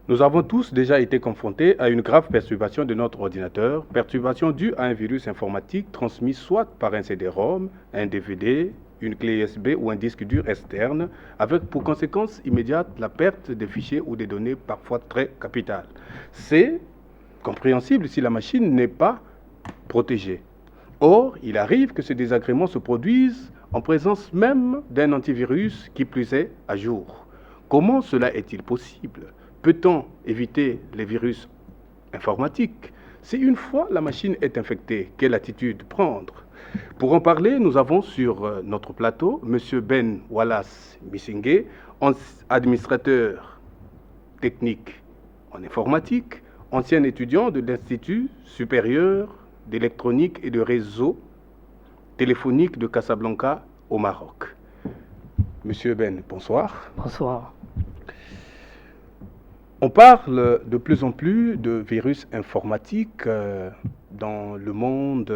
Nous avons tous déjà été confrontés à une grave perturbation de notre ordinateur, perturbation due à un virus informatique transmis soit par un CD-ROM, un DVD, une clé USB ou un disque dur externe, avec pour conséquence immédiate la perte des fichiers ou des données parfois très capitales. C'est compréhensible si la machine n'est pas protégée. Or, il arrive que ces désagréments se produisent en présence même d'un antivirus qui plus est à jour. Comment cela est-il possible? Peut-on éviter les virus informatiques? Si une fois la machine est infectée, quelle attitude prendre? Pour en parler, nous avons sur notre plateau M. Ben Wallace Missingué, administrateur technique en informatique, ancien étudiant de l'Institut supérieur d'électronique et de réseau téléphonique de Casablanca au Maroc. Monsieur Ben, bonsoir. Bonsoir. On parle de plus en plus de virus informatiques dans le monde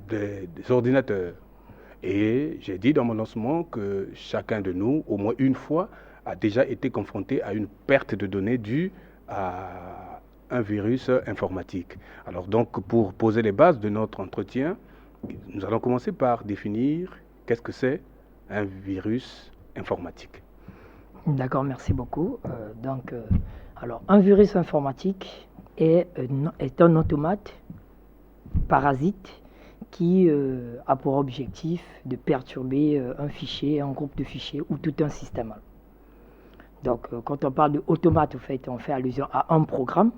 des ordinateurs. Et j'ai dit dans mon lancement que chacun de nous, au moins une fois, a déjà été confronté à une perte de données due à un virus informatique. Alors donc, pour poser les bases de notre entretien, nous allons commencer par définir qu'est-ce que c'est un virus informatique. D'accord, merci beaucoup. Alors, un virus informatique est un automate parasite qui a pour objectif de perturber un fichier, un groupe de fichiers ou tout un système. Donc, quand on parle d'automate, en fait, on fait allusion à un programme.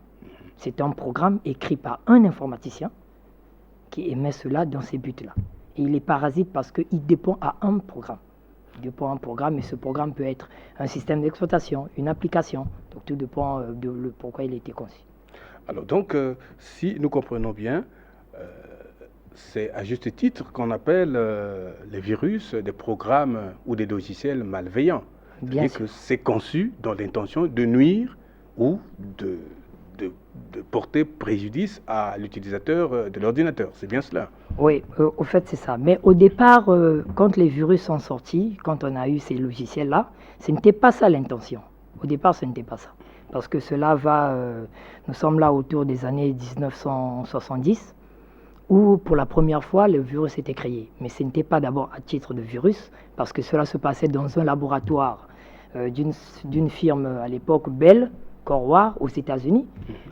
C'est un programme écrit par un informaticien qui émet cela dans ces buts-là. Et il est parasite parce qu'il dépend à un programme. Il dépend d'un programme, et ce programme peut être un système d'exploitation, une application. Donc tout dépend de pourquoi il a été conçu. Alors donc, si nous comprenons bien, c'est à juste titre qu'on appelle les virus des programmes ou des logiciels malveillants. Bien sûr. Que c'est conçu dans l'intention de nuire ou de porter préjudice à l'utilisateur de l'ordinateur. C'est bien cela? Oui, au fait c'est ça. Mais au départ, quand les virus sont sortis, quand on a eu ces logiciels-là, ce n'était pas ça l'intention. Au départ, ce n'était pas ça. Parce que cela va, nous sommes là autour des années 1970, où pour la première fois, le virus était créé. Mais ce n'était pas d'abord à titre de virus, parce que cela se passait dans un laboratoire d'une firme à l'époque Bell, Corwar, aux États-Unis,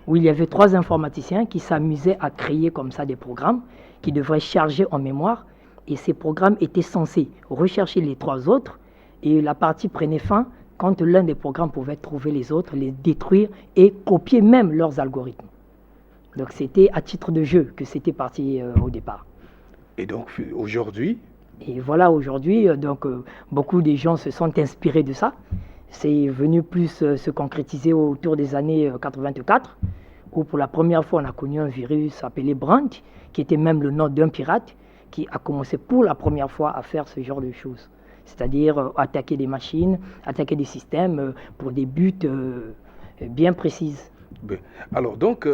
où il y avait 3 informaticiens qui s'amusaient à créer comme ça des programmes qui devraient charger en mémoire. Et ces programmes étaient censés rechercher les 3 autres. Et la partie prenait fin quand l'un des programmes pouvait trouver les autres, les détruire et copier même leurs algorithmes. Donc c'était à titre de jeu que c'était parti au départ. Et donc aujourd'hui? Et voilà, aujourd'hui, beaucoup de gens se sont inspirés de ça. C'est venu plus se concrétiser autour des années 84, où pour la première fois on a connu un virus appelé Brand, qui était même le nom d'un pirate, qui a commencé pour la première fois à faire ce genre de choses. C'est-à-dire attaquer des machines, attaquer des systèmes pour des buts bien précis. Alors donc,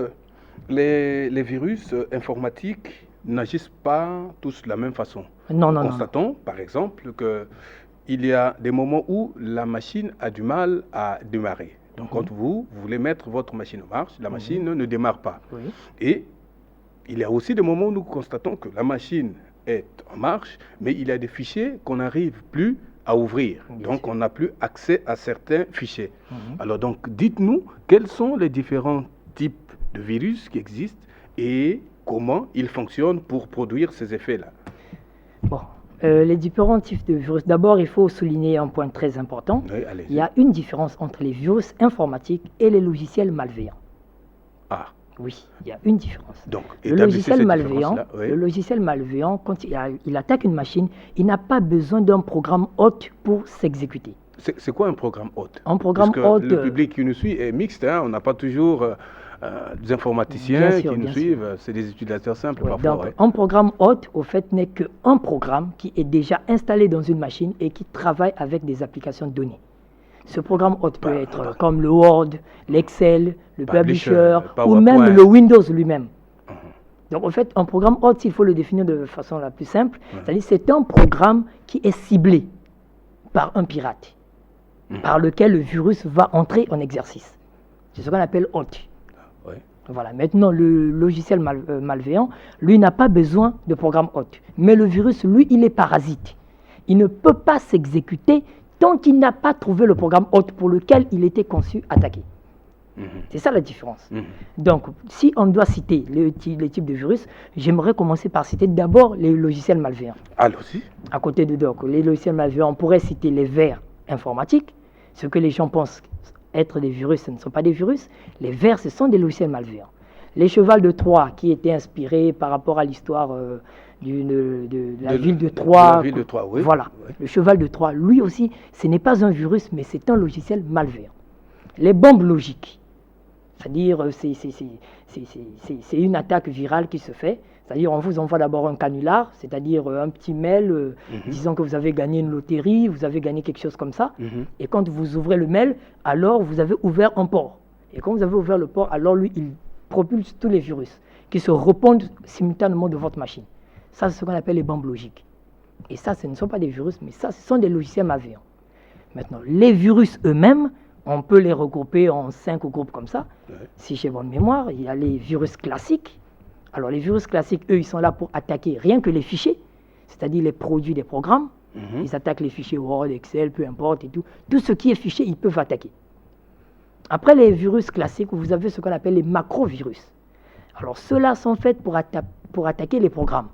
les virus informatiques n'agissent pas tous de la même façon. Non. Nous constatons, par exemple, qu'il y a des moments où la machine a du mal à démarrer. Donc, quand vous voulez mettre votre machine en marche, la machine ne démarre pas. Oui. Et il y a aussi des moments où nous constatons que la machine est en marche, mais il y a des fichiers qu'on n'arrive plus à ouvrir. Donc, on n'a plus accès à certains fichiers. Alors, donc, dites-nous quels sont les différents types de virus qui existent et comment ils fonctionnent pour produire ces effets-là. Bon. Les différents types de virus. D'abord, il faut souligner un point très important. Oui, il y a une différence entre les virus informatiques et les logiciels malveillants. Ah. Oui, il y a une différence. Donc, le logiciel malveillant, quand il attaque une machine, il n'a pas besoin d'un programme hôte pour s'exécuter. C'est quoi un programme hôte? Un programme hôte. Le public qui nous suit est mixte, hein? On n'a pas toujours des informaticiens qui nous suivent, c'est des utilisateurs simples parfois. Donc, un programme hôte, au fait, n'est qu'un programme qui est déjà installé dans une machine et qui travaille avec des applications de données. Ce programme hôte peut être comme le Word, l'Excel, le Publisher ou même le Windows lui-même. Donc en fait, un programme hôte, il faut le définir de façon la plus simple, c'est-à-dire c'est un programme qui est ciblé par un pirate. par lequel le virus va entrer en exercice. C'est ce qu'on appelle hôte. Ouais. Voilà. Maintenant, le logiciel malveillant, lui, n'a pas besoin de programme hôte. Mais le virus, lui, il est parasite. Il ne peut pas s'exécuter tant qu'il n'a pas trouvé le programme hôte pour lequel il était conçu attaquer. C'est ça la différence. Donc, si on doit citer les types de virus, j'aimerais commencer par citer d'abord les logiciels malveillants. Allons-y. À côté de donc, les logiciels malveillants, on pourrait citer les vers informatiques. Ce que les gens pensent être des virus, ce ne sont pas des virus. Les vers, ce sont des logiciels malveillants. Les chevals de Troie, qui étaient inspirés par rapport à l'histoire de la ville de Troie. La ville de Troie, oui. Voilà. Oui. Le cheval de Troie, lui aussi, ce n'est pas un virus, mais c'est un logiciel malveillant. Les bombes logiques. C'est-à-dire, c'est une attaque virale qui se fait. C'est-à-dire, on vous envoie d'abord un canular, c'est-à-dire un petit mail disant que vous avez gagné une loterie, vous avez gagné quelque chose comme ça. Et quand vous ouvrez le mail, alors vous avez ouvert un port. Et quand vous avez ouvert le port, alors lui, il propulse tous les virus qui se répondent simultanément de votre machine. Ça, c'est ce qu'on appelle les bombes logiques. Et ça, ce ne sont pas des virus, mais ça, ce sont des logiciels malveillants. Maintenant, les virus eux-mêmes, on peut les regrouper en 5 groupes comme ça. Ouais. Si j'ai bonne mémoire, il y a les virus classiques. Alors les virus classiques, eux, ils sont là pour attaquer rien que les fichiers, c'est-à-dire les produits des programmes. Ils attaquent les fichiers Word, Excel, peu importe et tout. Tout ce qui est fichier, ils peuvent attaquer. Après les virus classiques, vous avez ce qu'on appelle les macrovirus. Alors ceux-là sont faits pour attaquer les programmes.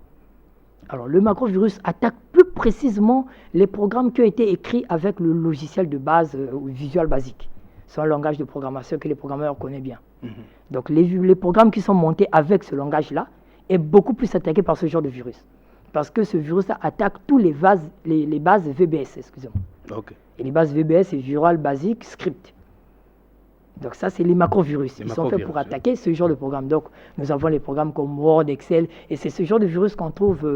Alors le macrovirus attaque plus précisément les programmes qui ont été écrits avec le logiciel de base Visual Basic. C'est un langage de programmation que les programmeurs connaissent bien. Donc les programmes qui sont montés avec ce langage-là est beaucoup plus attaqué par ce genre de virus. Parce que ce virus-là attaque tous les bases VBS, excusez-moi. Okay. Et les bases VBS, c'est Visual Basic Script. Donc ça, c'est les macrovirus. Ils sont faits pour attaquer ce genre de programme. Donc nous avons les programmes comme Word, Excel, et c'est ce genre de virus qu'on trouve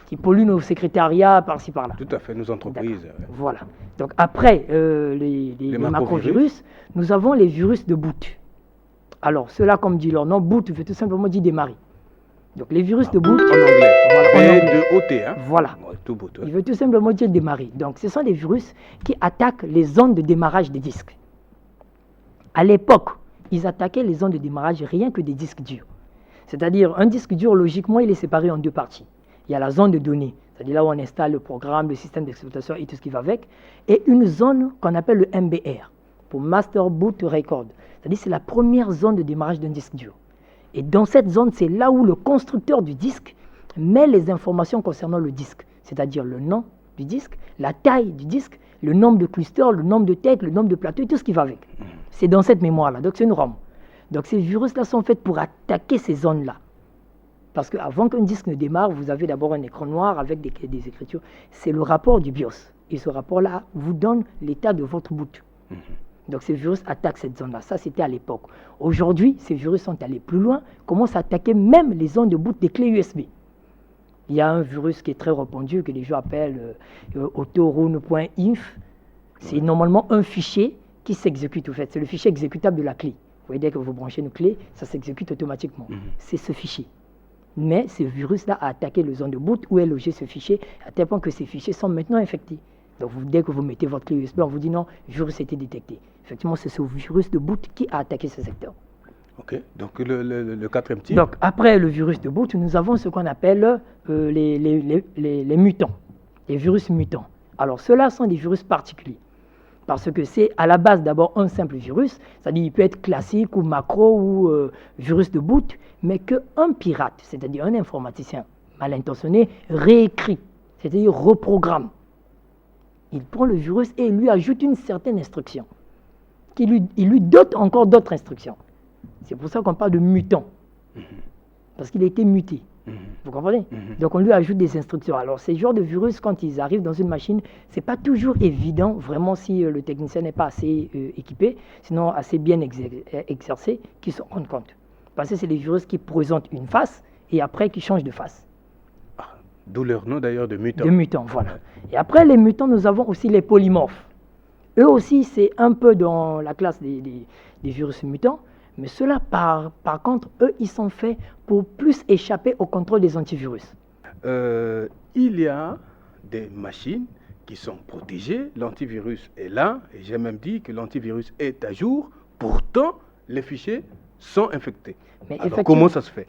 qui polluent nos secrétariats par-ci par-là. Tout à fait, nos entreprises. Voilà. Donc après les macrovirus, nous avons les virus de boot. Alors ceux-là, comme dit leur nom, boot veut tout simplement dire démarrer. Donc les virus de boot... En anglais. Voilà, de OT. Hein? Voilà. Ouais, tout boot, ouais. Il veut tout simplement dire démarrer. Donc ce sont des virus qui attaquent les zones de démarrage des disques. À l'époque, ils attaquaient les zones de démarrage rien que des disques durs. C'est-à-dire, un disque dur, logiquement, il est séparé en 2 parties. Il y a la zone de données, c'est-à-dire là où on installe le programme, le système d'exploitation et tout ce qui va avec, et une zone qu'on appelle le MBR, pour Master Boot Record. C'est-à-dire c'est la première zone de démarrage d'un disque dur. Et dans cette zone, c'est là où le constructeur du disque met les informations concernant le disque, c'est-à-dire le nom du disque, la taille du disque, le nombre de clusters, le nombre de têtes, le nombre de plateaux et tout ce qui va avec. C'est dans cette mémoire-là, donc c'est une ROM. Donc ces virus-là sont faits pour attaquer ces zones-là. Parce qu'avant qu'un disque ne démarre, vous avez d'abord un écran noir avec des écritures. C'est le rapport du BIOS. Et ce rapport-là vous donne l'état de votre boot. Donc ces virus attaquent cette zone-là. Ça, c'était à l'époque. Aujourd'hui, ces virus sont allés plus loin, commencent à attaquer même les zones de boot des clés USB. Il y a un virus qui est très répandu, que les gens appellent autorun.inf. C'est normalement un fichier qui s'exécute, en fait. C'est le fichier exécutable de la clé. Vous voyez, dès que vous branchez une clé, ça s'exécute automatiquement. C'est ce fichier. Mais ce virus-là a attaqué le zone de boot où est logé ce fichier, à tel point que ces fichiers sont maintenant infectés. Donc dès que vous mettez votre clé USB, on vous dit non, le virus a été détecté. Effectivement, c'est ce virus de boot qui a attaqué ce secteur. Ok, donc le quatrième type. Donc après le virus de boot, nous avons ce qu'on appelle les mutants, les virus mutants. Alors ceux-là sont des virus particuliers. Parce que c'est à la base d'abord un simple virus, c'est-à-dire il peut être classique ou macro ou virus de boot, mais qu'un pirate, c'est-à-dire un informaticien mal intentionné, réécrit, c'est-à-dire reprogramme. Il prend le virus et lui ajoute une certaine instruction, il lui dote encore d'autres instructions. C'est pour ça qu'on parle de mutant, parce qu'il a été muté. Vous comprenez? Donc on lui ajoute des instructions. Alors ces genres de virus, quand ils arrivent dans une machine, c'est pas toujours évident, vraiment, si le technicien n'est pas assez équipé, sinon assez bien exercé, qu'ils se rendent compte. Parce que c'est des virus qui présentent une face et après qui changent de face. D'où leur nom d'ailleurs de mutants. De mutants, voilà. Et après les mutants, nous avons aussi les polymorphes. Eux aussi, c'est un peu dans la classe des virus mutants. Mais ceux-là, par contre, eux, ils sont faits pour plus échapper au contrôle des antivirus. Il y a des machines qui sont protégés, l'antivirus est là, et j'ai même dit que l'antivirus est à jour, pourtant les fichiers sont infectés. Mais Alors comment ça se fait?